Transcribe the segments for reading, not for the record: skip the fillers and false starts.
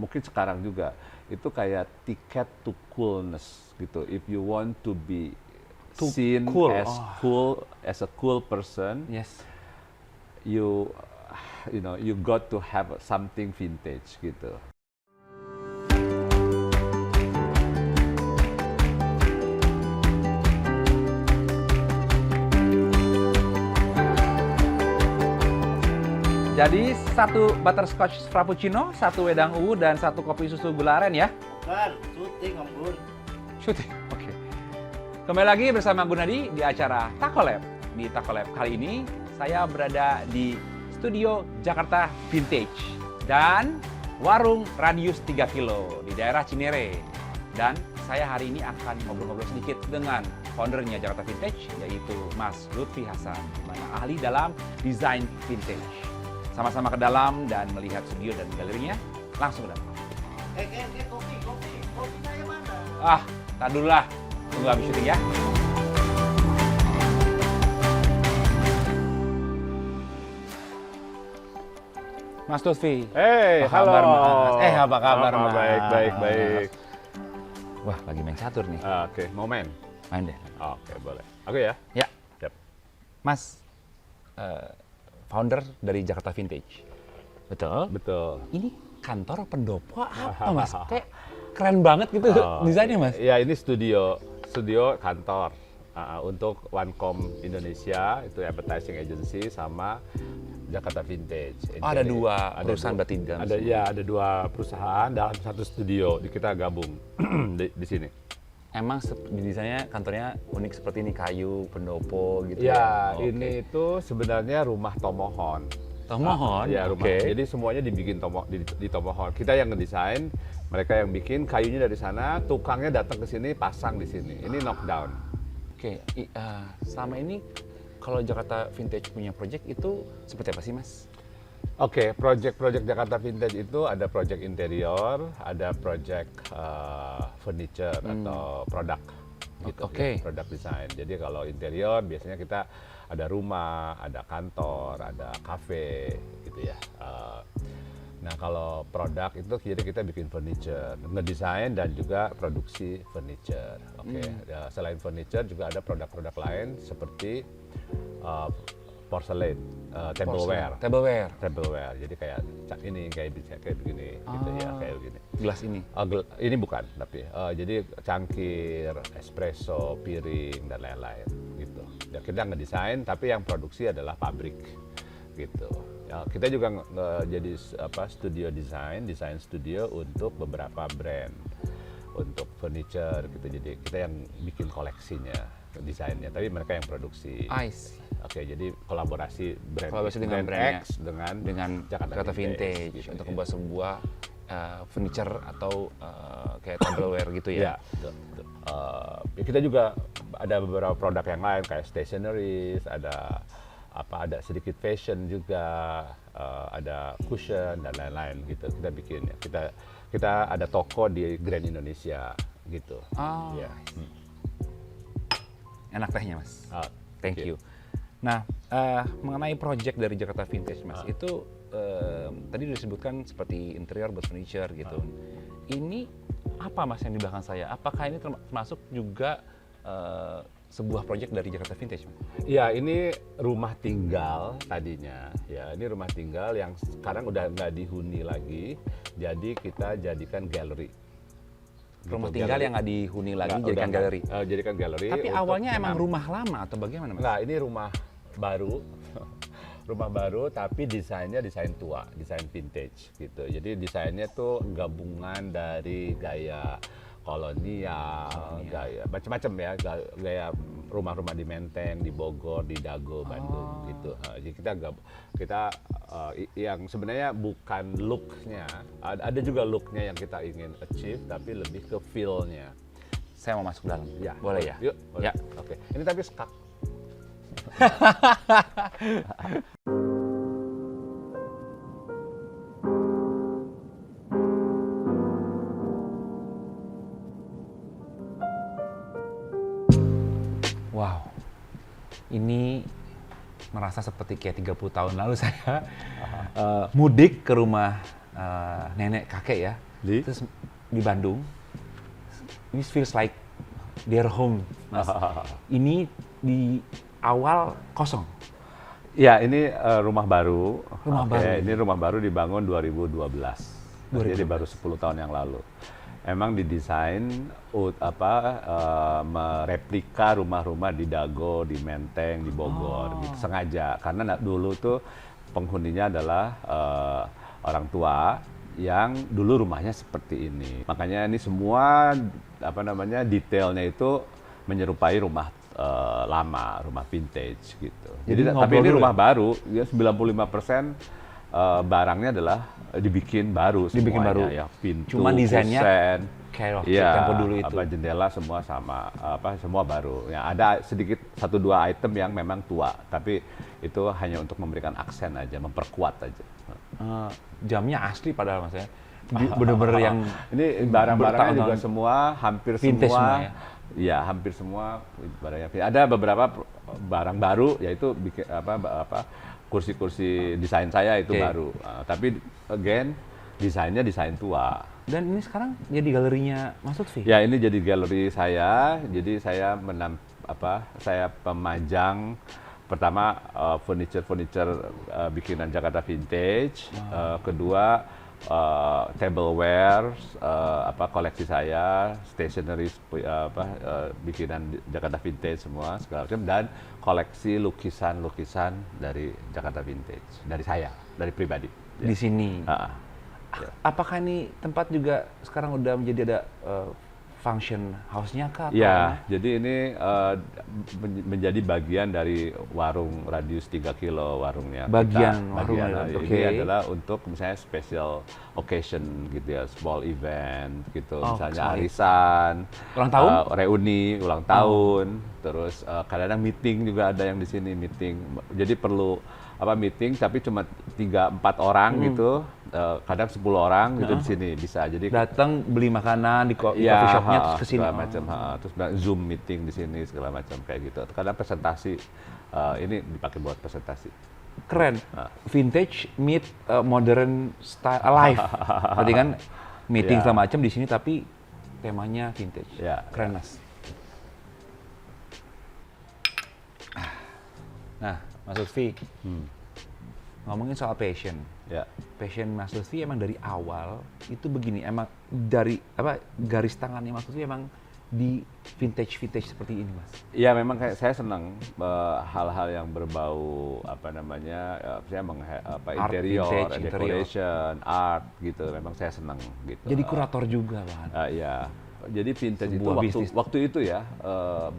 mungkin sekarang juga itu kayak tiket to coolness gitu. If you want to be To seen cool. as Oh. cool, as a cool person, Yes. you you got to have something vintage gitu. Jadi satu butterscotch frappuccino, satu wedang ungu, dan satu kopi susu gula aren ya? Bukan, syuting Om Gun. Syuting, oke. Kembali lagi bersama Gunadi di acara Taco Lab. Di Taco Lab kali ini, saya berada di studio Jakarta Vintage dan warung radius 3 kilo di daerah Cinere. Dan saya hari ini akan ngobrol-ngobrol sedikit dengan foundernya Jakarta Vintage, yaitu Mas Lutfi Hasan, di mana ahli dalam desain vintage. Sama-sama ke dalam dan melihat studio dan galerinya, langsung ke dalam. Kopi saya mana? Ah, tak dulu lah. Tunggu habis syuting ya. Mas Lutfi. Hey, Apa kabar, halo. Mas? Apa kabar, Mas? Baik. Wah, lagi main catur nih. Oke, mau main? Main deh. Oke, boleh. Oke ya. Ya, Siap. Mas, founder dari Jakarta Vintage. Betul? Betul. Ini kantor pendopo apa, Mas? Kayak keren banget gitu desainnya, Mas. Ya, ini studio kantor untuk Onecom Indonesia, itu advertising agency, sama Jakarta Vintage. Oh, ada dua perusahaan berarti dalam Ada dua perusahaan dalam satu studio, kita gabung di sini. Emang desainnya kantornya unik seperti ini, kayu, pendopo gitu Ya, Oke. ini itu sebenarnya rumah tomohon. Tomohon? Ya, rumah. Oke. Jadi semuanya dibikin di tomohon. Kita yang ngedesain, mereka yang bikin, kayunya dari sana, tukangnya datang ke sini, pasang di sini. Ini knockdown. Oke, selama ini kalau Jakarta Vintage punya project itu seperti apa sih, Mas? Oke, project Jakarta Vintage itu ada project interior, ada project furniture atau produk gitu. Oke. Ya, produk desain. Jadi kalau interior biasanya kita ada rumah, ada kantor, ada kafe gitu ya. Nah, kalau produk itu jadi kita bikin furniture, ngedesain dan juga produksi furniture. Oke. Ya, selain furniture juga ada produk-produk lain seperti porcelain, tableware. Tableware. Jadi kayak kayak begini gitu ya, kayak begini. Gelas ini. Ini bukan, tapi jadi cangkir, espresso, piring dan lain-lain gitu. Ya, kita ngedesain, tapi yang produksi adalah pabrik gitu. Ya, kita juga jadi studio desain studio untuk beberapa brand untuk furniture gitu. Jadi kita yang bikin koleksinya, desainnya, tapi mereka yang produksi. I see. Oke, jadi kolaborasi dengan brand brandnya. X dengan Jakarta Vintage gitu, untuk ya. membuat sebuah furniture atau kayak tableware gitu Ya, ya. betul. Kita juga ada beberapa produk yang lain kayak stationeries, ada sedikit fashion juga, ada cushion dan lain-lain gitu. Kita bikin ya. Kita ada toko di Grand Indonesia gitu. Oh. Ya. Enak tehnya, Mas. Thank Thank you. Nah, mengenai project dari Jakarta Vintage, Mas, itu tadi disebutkan seperti interior buat furniture gitu. Ini apa, Mas, yang di belakang saya? Apakah ini termasuk juga sebuah project dari Jakarta Vintage, Mas? Ya, ini rumah tinggal tadinya. Ya, ini rumah tinggal yang sekarang udah nggak dihuni lagi. Jadi kita jadikan galeri. Rumah Gitu, tinggal galeri. yang nggak dihuni lagi Nggak, jadikan udah galeri. Jadikan galeri. Tapi untuk awalnya emang menam- rumah lama atau bagaimana, Mas? Nah, ini rumah baru. Rumah baru tapi desainnya desain tua, desain vintage gitu. Jadi desainnya tuh gabungan dari gaya kolonial, gaya macam-macam ya, gaya rumah-rumah di Menteng, di Bogor, di Dago, Bandung gitu. Jadi kita yang sebenarnya bukan look-nya, ada juga look-nya yang kita ingin achieve, tapi lebih ke feel-nya. Saya mau masuk dalam. Ya, Boleh ya? Yuk, boleh. Ya. Oke. Ini tapi skak. Wow, ini merasa seperti kayak 30 tahun lalu saya mudik ke rumah nenek kakek ya. terus di Bandung, ini feels like their home, Mas. Ini di awal kosong. Ya, ini rumah baru. Rumah baru. Ini rumah baru dibangun 2012. Jadi 2012. baru 10 tahun yang lalu. Emang didesain mereplika rumah-rumah di Dago, di Menteng, di Bogor gitu, sengaja. Karena dulu tuh penghuninya adalah orang tua yang dulu rumahnya seperti ini. Makanya ini semua detailnya itu menyerupai rumah lama, rumah vintage gitu. Jadi tapi ini rumah baru, ya 95% barangnya adalah dibikin baru semuanya. Ya, pintu, cuma desainnya kusen, kayak ya, tempo dulu itu. jendela semua sama, semua baru. Ya, ada sedikit 1-2 item yang memang tua, tapi itu hanya untuk memberikan aksen aja, memperkuat aja. Jamnya asli padahal Mas ya. Bener-bener yang ini barang-barangnya juga semua hampir vintage semua. semua ya? Ya, hampir semua barangnya. Ada beberapa barang baru, yaitu bikin kursi-kursi desain saya itu baru. Tapi again, desainnya desain tua. Dan ini sekarang jadi galerinya Mas Lutfi? Ya, ini jadi galeri saya. Jadi saya saya pemajang pertama furniture bikinan Jakarta Vintage. Kedua tableware koleksi saya, stationery bikinan Jakarta Vintage semua segala macam, dan koleksi lukisan-lukisan dari Jakarta Vintage dari saya, dari pribadi. Di sini. Apakah ini tempat juga sekarang udah menjadi ada function house-nya kah? Ya, jadi ini menjadi bagian dari warung radius 3 kilo warungnya. Bagian warung. Ini adalah untuk misalnya special occasion gitu ya, small event gitu, misalnya arisan, ulang tahun, reuni, ulang tahun, terus kadang-kadang meeting juga ada yang di sini meeting. Jadi perlu meeting tapi cuma 3-4 orang gitu. Kadang 10 orang gitu di sini bisa. Jadi datang beli makanan di coffee shopnya terus kesini segala macam, terus Zoom meeting di sini segala macam kayak gitu. Kadang presentasi ini dipakai buat presentasi. Keren. Vintage meet modern style alive. Berarti kan meeting segala macam di sini tapi temanya vintage. Keren Mas. Nah, Mas Lutfi, ngomongin soal passion. Passion Mas Lutfi emang dari awal itu begini, emang dari garis tangannya Mas Lutfi emang di vintage seperti ini Mas? Iya, memang saya senang hal-hal yang berbau saya interior, decoration, art gitu. Memang saya senang gitu. Jadi kurator juga kan? Iya. Jadi vintage sebuah itu waktu itu ya,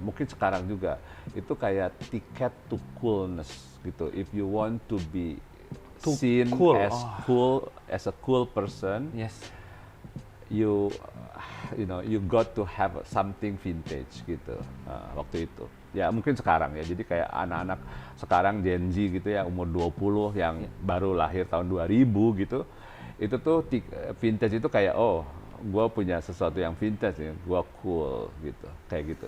mungkin sekarang juga itu kayak tiket to coolness gitu. If you want to be seen as a cool person, you got to have something vintage gitu. Waktu itu ya, mungkin sekarang ya, jadi kayak anak-anak sekarang Gen Z gitu ya, umur 20 yang baru lahir tahun 2000 gitu, itu tuh vintage itu kayak gue punya sesuatu yang vintage ya, gue cool gitu, kayak gitu.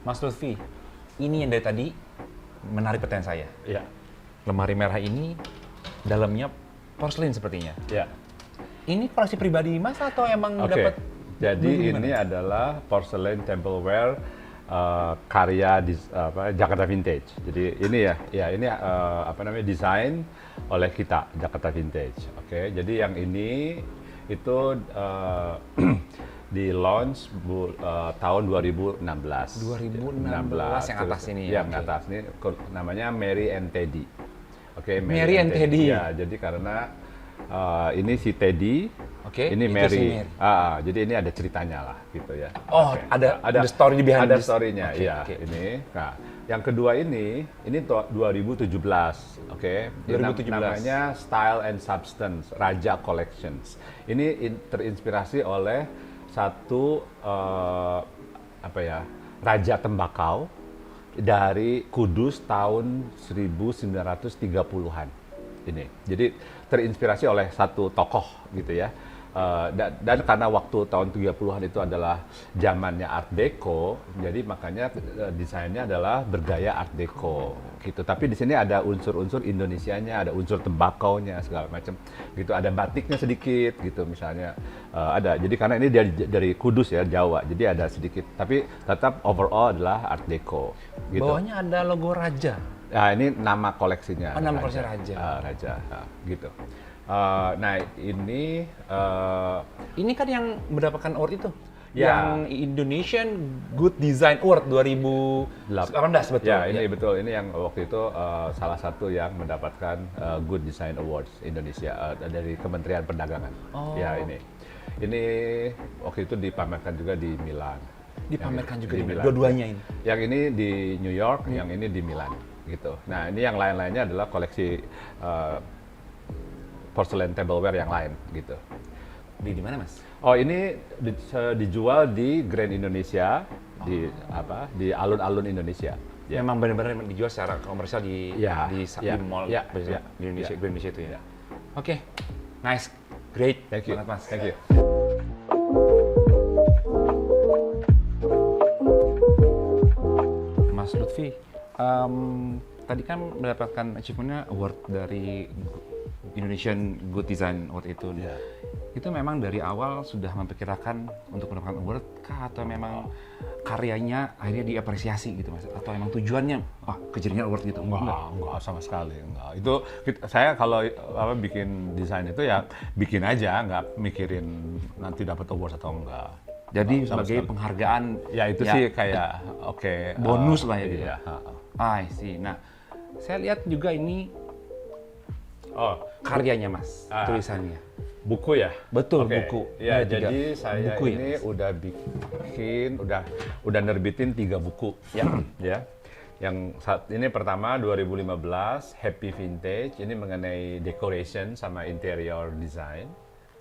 Mas Lutfi, ini yang dari tadi menarik pertanyaan saya. Iya. Lemari merah ini dalamnya porselin sepertinya. Iya. Ini koleksi pribadi Mas atau emang dapat? Jadi ini adalah porcelain tableware karya Jakarta Vintage. Jadi ini ini desain oleh kita Jakarta Vintage. Jadi yang ini itu di launch tahun 2016. 2016 yang atas ini. Yang atas ini namanya Mary and Teddy. Mary and Teddy. Ya, jadi karena ini si Teddy, ini Mary. Jadi ini ada ceritanya lah gitu ya. Ada story behind. Ada story-nya, ini. Nah, yang kedua ini 2017, namanya Style and Substance Raja Collections. Ini terinspirasi oleh satu raja tembakau dari Kudus tahun 1930-an. Ini. Jadi terinspirasi oleh satu tokoh gitu ya. Dan karena waktu tahun 30-an itu adalah zamannya Art Deco, jadi makanya desainnya adalah bergaya Art Deco gitu. Tapi di sini ada unsur-unsur Indonesianya, ada unsur tembakaunya segala macam gitu. Ada batiknya sedikit gitu misalnya ada. Jadi karena ini dari Kudus ya, Jawa, jadi ada sedikit. Tapi tetap overall adalah Art Deco gitu. Bawahnya ada logo raja. Nah, ini nama koleksinya. Oh, nama koleksi Raja. Raja, gitu. Nah, ini Ini kan yang mendapatkan award itu. Ya. Yang Indonesian Good Design Award 2018 betul. Ya, ini betul. Ini yang waktu itu salah satu yang mendapatkan Good Design Awards Indonesia dari Kementerian Perdagangan. Oh. Ya, ini. Ini waktu itu dipamerkan juga di Milan. Dipamerkan juga di di Milan. dua-duanya ini. Yang ini di New York, yang ini di Milan, gitu. Nah, ini yang lain-lainnya adalah koleksi porcelain tableware yang lain, gitu. Di mana, Mas? Oh, ini dijual di Grand Indonesia, di alun-alun Indonesia. Ya. Memang benar-benar dijual secara komersial di mall ya, di ya, Indonesia, ya. Grand Indonesia itu ya. Ya. Oke, nice, great, Thank you, banget, Mas. thank you. Mas Lutfi, tadi kan mendapatkan achievement-nya award dari Indonesian Good Design Award itu. Ya. Itu memang dari awal sudah memperkirakan untuk mendapatkan award kah, atau memang karyanya akhirnya diapresiasi gitu, Mas? Atau memang tujuannya kejadian award gitu? Enggak sama sekali, enggak. Itu saya kalau bikin desain itu ya bikin aja, nggak mikirin nanti dapat award atau enggak. Jadi Enggak, sama sebagai sekali. penghargaan Ya itu sih kayak oke, bonus lah ya gitu. Iya. I see. Nah, saya lihat juga ini Oh, karyanya, Mas, tulisannya. buku ya? Betul, Oke. buku. Ya, Ada tiga jadi saya buku ya, ini Mas? udah nerbitin 3 buku. Ya. Ya. Yang saat ini pertama 2015 Happy Vintage, ini mengenai decoration sama interior design.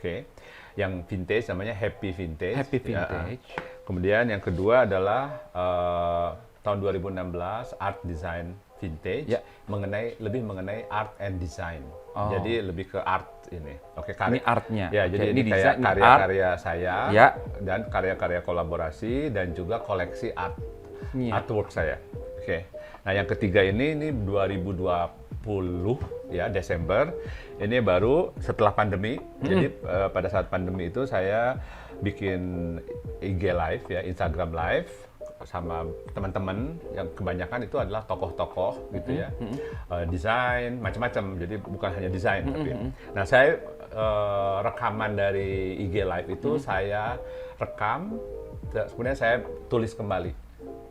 Oke. Yang vintage namanya Happy Vintage. Happy Ya. Vintage. Kemudian yang kedua adalah tahun 2016 Art Design Vintage, Ya. lebih mengenai art and design. Oh. Jadi lebih ke art ini. Oke, Ini artnya. Ya, Oke, jadi ini ini desain, kayak ini karya-karya saya Ya. dan karya-karya kolaborasi dan juga koleksi Iya. artwork saya. Oke. Nah, yang ketiga ini 2020 ya, Desember. Ini baru setelah pandemi. Jadi pada saat pandemi itu saya bikin IG live ya, Instagram live sama teman-teman yang kebanyakan itu adalah tokoh-tokoh gitu ya, desain macam-macam. Jadi bukan hanya desain tapi. Nah, saya rekaman dari IG live itu saya rekam, kemudian saya tulis kembali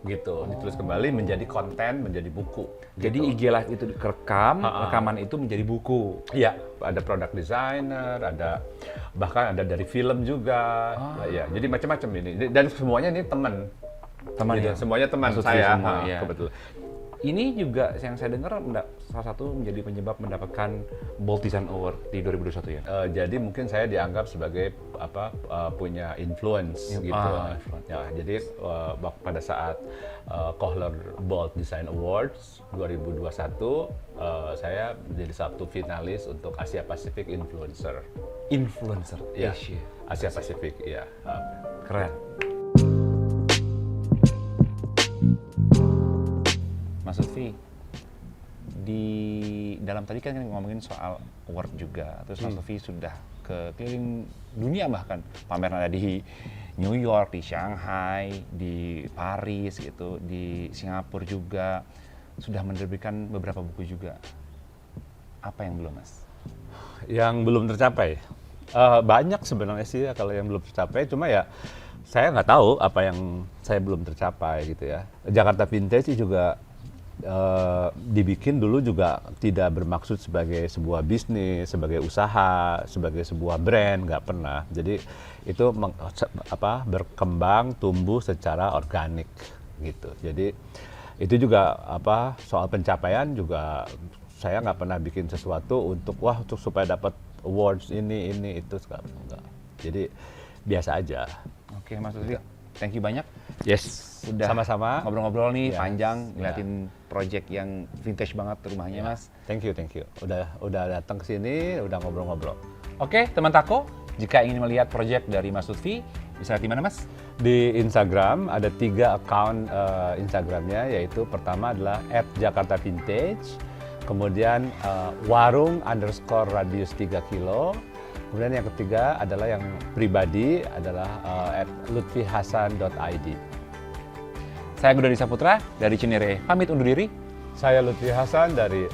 gitu, ditulis kembali menjadi konten, menjadi buku. Jadi gitu. IG Live itu direkam, rekaman itu menjadi buku. Iya, ada product designer, bahkan ada dari film juga. Ya, jadi macam-macam ini. Dan semuanya ini teman Teman gitu. ya? Semuanya teman Maksud saya, semua, ya. kebetulan. Ini juga yang saya dengar salah satu menjadi penyebab mendapatkan Bold Design Award di 2021 ya. Jadi mungkin saya dianggap sebagai punya influence gitu. Influence. Ya, jadi pada saat Kohler Bold Design Awards 2021 saya menjadi satu finalis untuk Asia Pacific Influencer. Influencer Ya, Asia. Asia Pacific, ya. Keren. Mas Lutfi, di dalam tadi kan ngomongin soal award juga, terus Mas Lutfi sudah ke keliling dunia, bahkan pameran ada di New York, di Shanghai, di Paris gitu, di Singapura juga, sudah menerbitkan beberapa buku juga. Apa yang belum, Mas? Yang belum tercapai? Banyak sebenarnya sih kalau yang belum tercapai, cuma ya saya nggak tahu apa yang saya belum tercapai gitu ya. Jakarta Vintage juga dibikin dulu juga tidak bermaksud sebagai sebuah bisnis, sebagai usaha, sebagai sebuah brand, nggak pernah. Jadi itu berkembang, tumbuh secara organik gitu. Jadi itu juga soal pencapaian juga saya nggak pernah bikin sesuatu untuk supaya dapat awards ini itu enggak. Jadi biasa aja. Oke, Mas Lutfi, thank you banyak. Yes. Udah Sama-sama. ngobrol-ngobrol nih Yes. panjang, ngeliatin project yang vintage banget rumahnya, Mas. Thank you. Udah datang ke sini, udah ngobrol-ngobrol. Oke, teman Tako, jika ingin melihat proyek dari Mas Lutfi, bisa lihat di mana, Mas? Di Instagram ada 3 account Instagramnya, yaitu pertama adalah @jakartavintage, kemudian warung_radius 3 kilo, kemudian yang ketiga adalah yang pribadi adalah @lutfihasan.id. Saya Gunadi Saputra dari Cinere, pamit undur diri. Saya Lutfi Hasan dari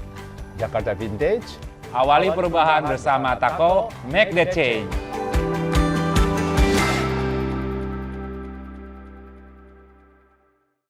Jakarta Vintage. Awali perubahan bersama Tako, make the change.